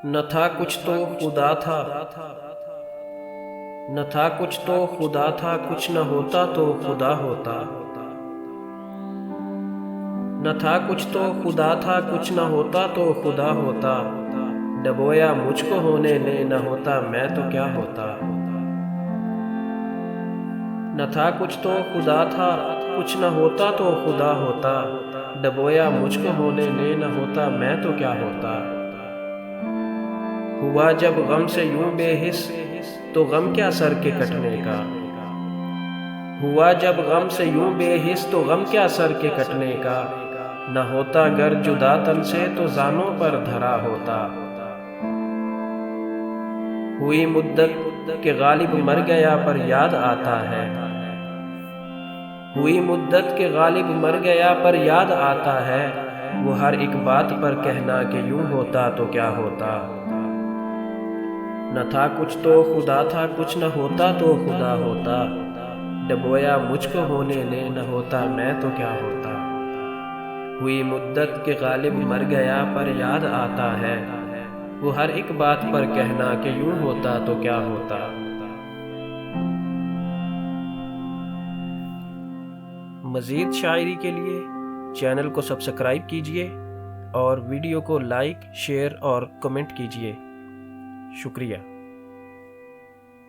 نہ تھا کچھ تو خدا تھا، نہ تھا کچھ تو خدا تھا، کچھ نہ ہوتا تو خدا ہوتا۔ نہ تھا کچھ تو خدا تھا، کچھ نہ ہوتا تو خدا ہوتا۔ ڈبویا مجھ کو ہونے نے، نہ ہوتا میں تو کیا ہوتا۔ نہ تھا کچھ تو خدا تھا، کچھ نہ ہوتا تو خدا ہوتا۔ ڈبویا مجھ کو ہونے نے، نہ ہوتا میں تو کیا ہوتا۔ ہوا جب غم سے یوں بے حس، تو غم کیا سر کے کٹنے کا۔ ہوا جب غم سے یوں بے حس، تو غم کیا سر کے کٹنے کا۔ نہ ہوتا گر جدا تن سے، تو زانوں پر دھرا ہوتا۔ ہوئی مدت کہ غالب مر گیا پر یاد آتا ہے۔ ہوئی مدت کہ غالب مر گیا پر یاد آتا ہے۔ وہ ہر ایک بات پر کہنا کہ یوں ہوتا تو کیا ہوتا۔ نہ تھا کچھ تو خدا تھا، کچھ نہ ہوتا تو خدا ہوتا۔ ڈبویا مجھ کو ہونے نے، نہ ہوتا میں تو کیا ہوتا۔ ہوئی مدت کہ غالب مر گیا پر یاد آتا ہے۔ وہ ہر ایک بات پر کہنا کہ یوں ہوتا تو کیا ہوتا۔ مزید شاعری کے لیے چینل کو سبسکرائب کیجیے اور ویڈیو کو لائک، شیئر اور کمنٹ کیجیے۔ شکریہ۔